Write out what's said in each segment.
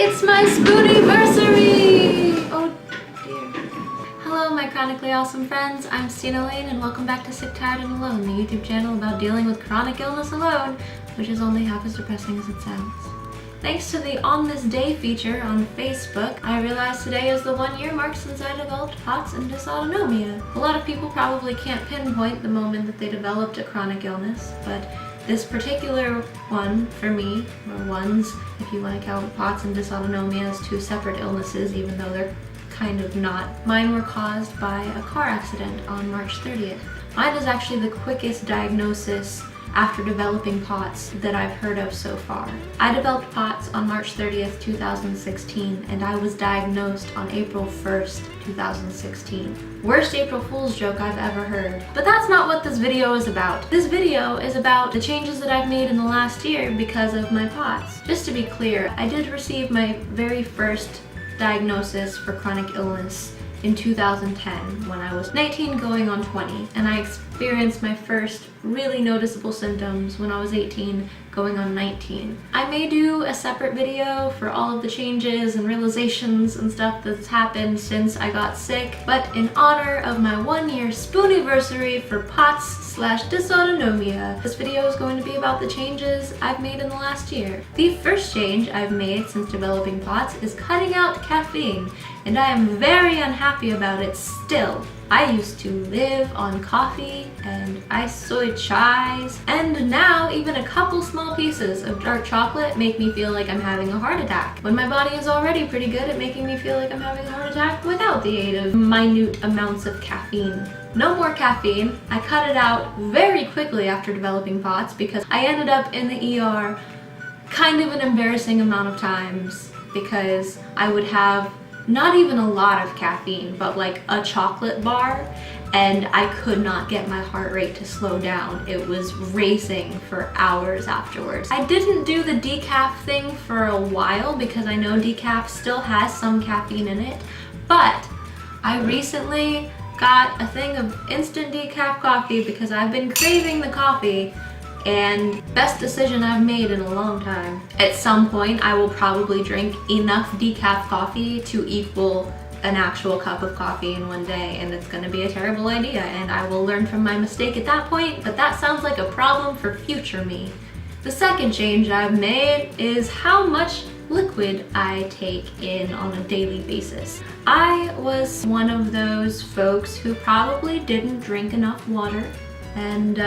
It's my Spoonieversary! Oh dear. Hello my chronically awesome friends, I'm Styna and welcome back to Sick, Tired, and Alone, the YouTube channel about dealing with chronic illness alone, which is only half as depressing as it sounds. Thanks to the On This Day feature on Facebook, I realized today is the 1 year mark since I developed POTS and dysautonomia. A lot of people probably can't pinpoint the moment that they developed a chronic illness, but this particular one for me, or ones, if you want to count POTS and dysautonomia as two separate illnesses, even though they're kind of not. Mine were caused by a car accident on March 30th. Mine is actually the quickest diagnosis after developing POTS that I've heard of so far. I developed POTS on March 30th, 2016, and I was diagnosed on April 1st, 2016. Worst April Fool's joke I've ever heard. But that's not what this video is about. This video is about the changes that I've made in the last year because of my POTS. Just to be clear, I did receive my very first diagnosis for chronic illness in 2010 when I was 19 going on 20, and I experienced my first really noticeable symptoms when I was 18 going on 19. I may do a separate video for all of the changes and realizations and stuff that's happened since I got sick, but in honor of my 1 year Spoonieversary for POTS/dysautonomia, this video is going to be about the changes I've made in the last year. The first change I've made since developing POTS is cutting out caffeine, and I am very unhappy about it still. I used to live on coffee and iced soy chais, and now even a couple small pieces of dark chocolate make me feel like I'm having a heart attack, when my body is already pretty good at making me feel like I'm having a heart attack without the aid of minute amounts of caffeine. No more caffeine. I cut it out very quickly after developing POTS because I ended up in the ER kind of an embarrassing amount of times because I would have not even a lot of caffeine, but like a chocolate bar, and I could not get my heart rate to slow down. It was racing for hours afterwards. I didn't do the decaf thing for a while because I know decaf still has some caffeine in it, but I recently got a thing of instant decaf coffee because I've been craving the coffee, and best decision I've made in a long time. At some point, I will probably drink enough decaf coffee to equal an actual cup of coffee in one day, and it's gonna be a terrible idea, and I will learn from my mistake at that point, but that sounds like a problem for future me. The second change I've made is how much liquid I take in on a daily basis. I was one of those folks who probably didn't drink enough water, and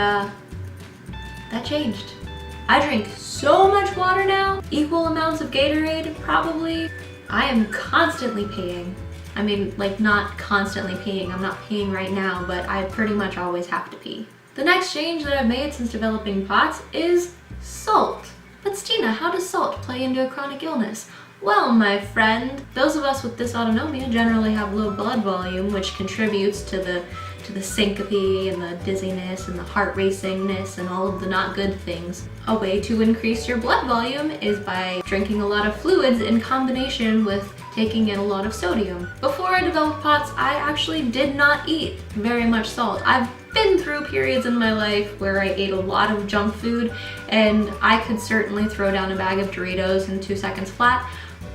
that changed. I drink so much water now, equal amounts of Gatorade probably. I am constantly peeing. I mean, like, not constantly peeing, I'm not peeing right now, but I pretty much always have to pee. The next change that I've made since developing POTS is salt. But Styna, how does salt play into a chronic illness? Well, my friend, those of us with dysautonomia generally have low blood volume, which contributes to the syncope and the dizziness and the heart racingness and all of the not good things. A way to increase your blood volume is by drinking a lot of fluids in combination with taking in a lot of sodium. Before I developed POTS, I actually did not eat very much salt. I've been through periods in my life where I ate a lot of junk food, and I could certainly throw down a bag of Doritos in 2 seconds flat.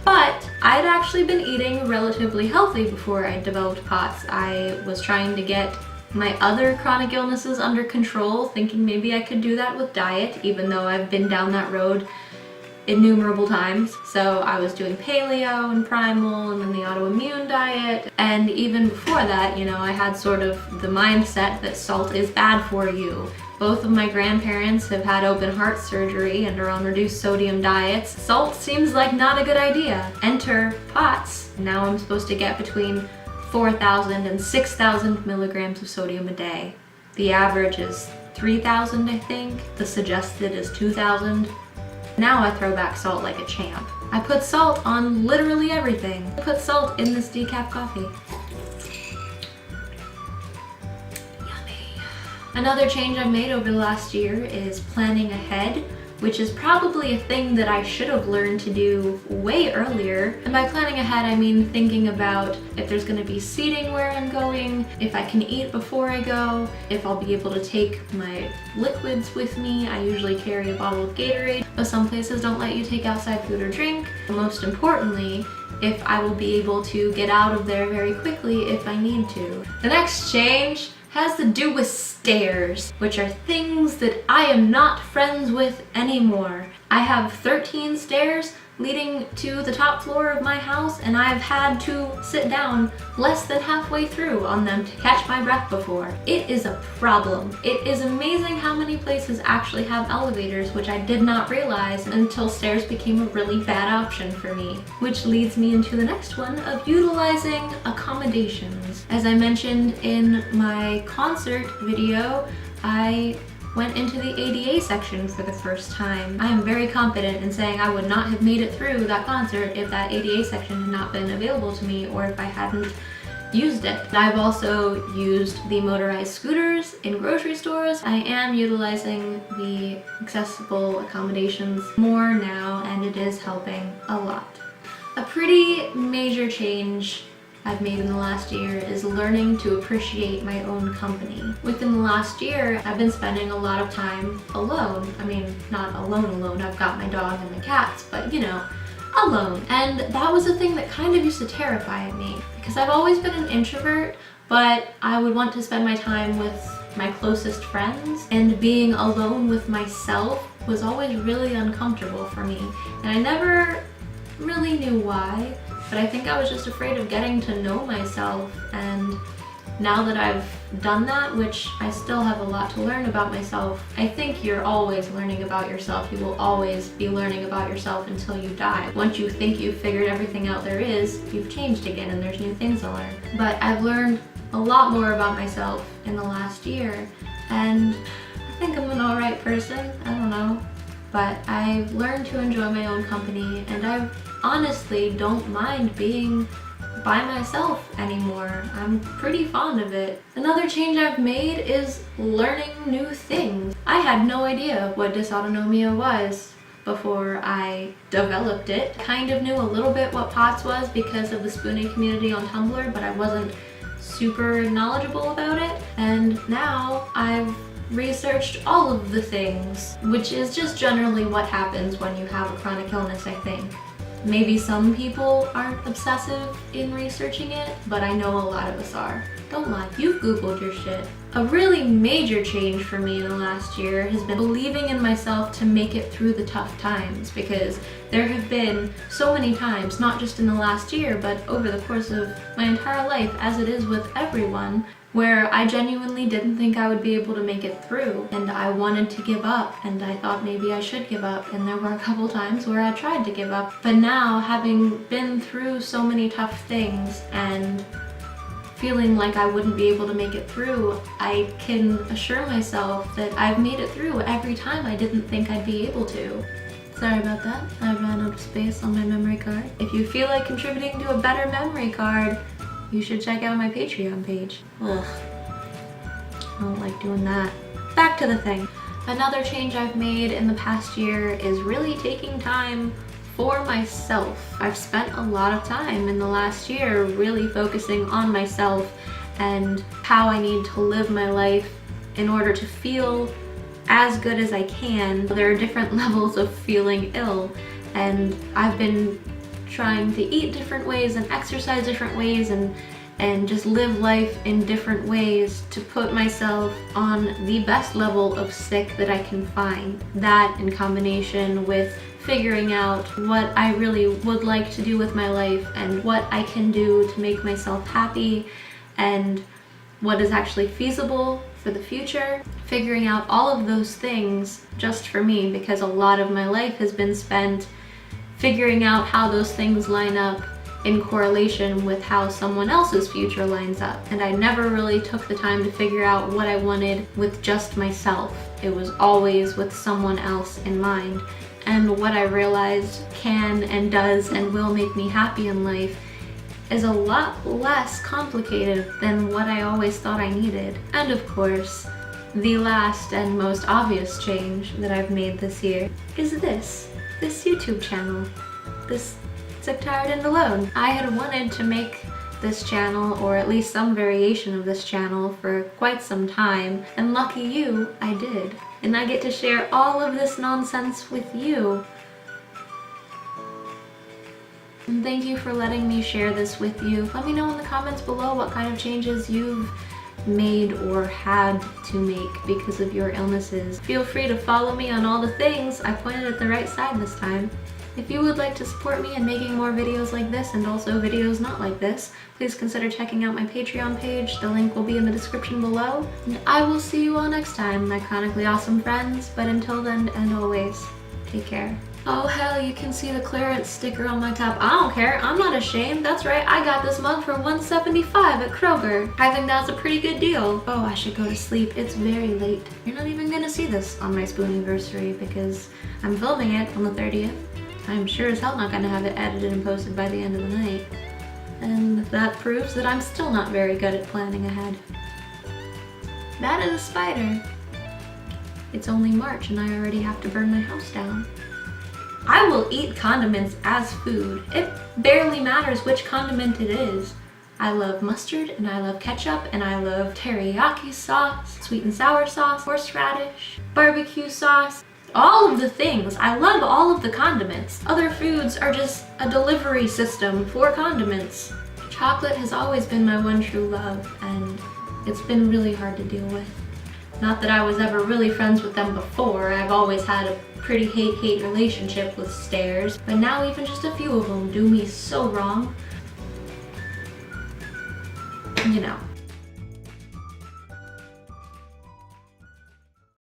But I'd actually been eating relatively healthy before I developed POTS. I was trying to get my other chronic illnesses under control, thinking maybe I could do that with diet, even though I've been down that road innumerable times. So I was doing paleo and primal and then the autoimmune diet, and even before that, you know, I had sort of the mindset that salt is bad for you. Both of my grandparents have had open heart surgery and are on reduced sodium diets. Salt seems like not a good idea. Enter POTS. Now I'm supposed to get between 4,000 and 6,000 milligrams of sodium a day. The average is 3,000, I think. The suggested is 2,000. Now I throw back salt like a champ. I put salt on literally everything. I put salt in this decaf coffee. Another change I've made over the last year is planning ahead which is probably a thing that I should have learned to do way earlier. And by planning ahead, I mean thinking about if there's gonna be seating where I'm going, if I can eat before I go, if I'll be able to take my liquids with me. I usually carry a bottle of Gatorade, but some places don't let you take outside food or drink. Most importantly, if I will be able to get out of there very quickly if I need to. The next change has to do with stairs, which are things that I am not friends with anymore. I have 13 stairs leading to the top floor of my house, and I've had to sit down less than halfway through on them to catch my breath before. It is a problem. It is amazing how many places actually have elevators, which I did not realize until stairs became a really bad option for me. Which leads me into the next one of utilizing accommodations. As I mentioned in my concert video, I went into the ADA section for the first time. I am very confident in saying I would not have made it through that concert if that ADA section had not been available to me or if I hadn't used it. I've also used the motorized scooters in grocery stores. I am utilizing the accessible accommodations more now, and it is helping a lot. A pretty major change I've made in the last year is learning to appreciate my own company. Within the last year, I've been spending a lot of time alone. I mean, not alone, I've got my dog and my cats, but you know, alone. And that was a thing that kind of used to terrify me because I've always been an introvert, but I would want to spend my time with my closest friends, and being alone with myself was always really uncomfortable for me. And I never really knew why. But I think I was just afraid of getting to know myself, and now that I've done that, which I still have a lot to learn about myself, I think you're always learning about yourself. You will always be learning about yourself until you die. Once you think you've figured everything out there is, you've changed again and there's new things to learn. But I've learned a lot more about myself in the last year, and I think I'm an alright person, I don't know. But I've learned to enjoy my own company, and I honestly don't mind being by myself anymore. I'm pretty fond of it. Another change I've made is learning new things. I had no idea what dysautonomia was before I developed it. Kind of knew a little bit what POTS was because of the Spoonie community on Tumblr, but I wasn't super knowledgeable about it. And now I've researched all of the things, which is just generally what happens when you have a chronic illness, I think. Maybe some people aren't obsessive in researching it, but I know a lot of us are. Don't lie, you've Googled your shit. A really major change for me in the last year has been believing in myself to make it through the tough times, because there have been so many times, not just in the last year, but over the course of my entire life, as it is with everyone, where I genuinely didn't think I would be able to make it through, and I wanted to give up, and I thought maybe I should give up, and there were a couple times where I tried to give up. But now, having been through so many tough things and feeling like I wouldn't be able to make it through, I can assure myself that I've made it through every time I didn't think I'd be able to. Sorry about that, I ran out of space on my memory card. If you feel like contributing to a better memory card, you should check out my Patreon page. Ugh, I don't like doing that. Back to the thing. Another change I've made in the past year is really taking time for myself. I've spent a lot of time in the last year really focusing on myself and how I need to live my life in order to feel as good as I can. There are different levels of feeling ill, and I've been trying to eat different ways and exercise different ways and just live life in different ways to put myself on the best level of sick that I can find. That in combination with figuring out what I really would like to do with my life and what I can do to make myself happy and what is actually feasible for the future. Figuring out all of those things just for me, because a lot of my life has been spent figuring out how those things line up in correlation with how someone else's future lines up. And I never really took the time to figure out what I wanted with just myself. It was always with someone else in mind. And what I realized can and does and will make me happy in life is a lot less complicated than what I always thought I needed. And of course, The last and most obvious change that I've made this year is this YouTube channel. This Sick, Tired, and Alone. I had wanted to make this channel, or at least some variation of this channel, for quite some time, and lucky you, I did. And I get to share all of this nonsense with you. And thank you for letting me share this with you. Let me know in the comments below what kind of changes you've made or had to make because of your illnesses. Feel free to follow me on all the things. I pointed at the right side this time. If you would like to support me in making more videos like this and also videos not like this, please consider checking out my Patreon page. The link will be in the description below. And I will see you all next time, my chronically awesome friends. But until then and always, take care. Oh hell, you can see the clearance sticker on my top. I don't care, I'm not ashamed. That's right, I got this mug for $1.75 at Kroger. I think that's a pretty good deal. Oh, I should go to sleep. It's very late. You're not even gonna see this on my Spoonieversary because I'm filming it on the 30th. I'm sure as hell not gonna have it edited and posted by the end of the night. And that proves that I'm still not very good at planning ahead. That is a spider. It's only March and I already have to burn my house down. I will eat condiments as food. It barely matters which condiment it is. I love mustard, and I love ketchup, and I love teriyaki sauce, sweet and sour sauce, horseradish, barbecue sauce, all of the things. I love all of the condiments. Other foods are just a delivery system for condiments. Chocolate has always been my one true love, and it's been really hard to deal with. Not that I was ever really friends with them before. I've always had a pretty hate-hate relationship with stairs, but now even just a few of them do me so wrong. You know.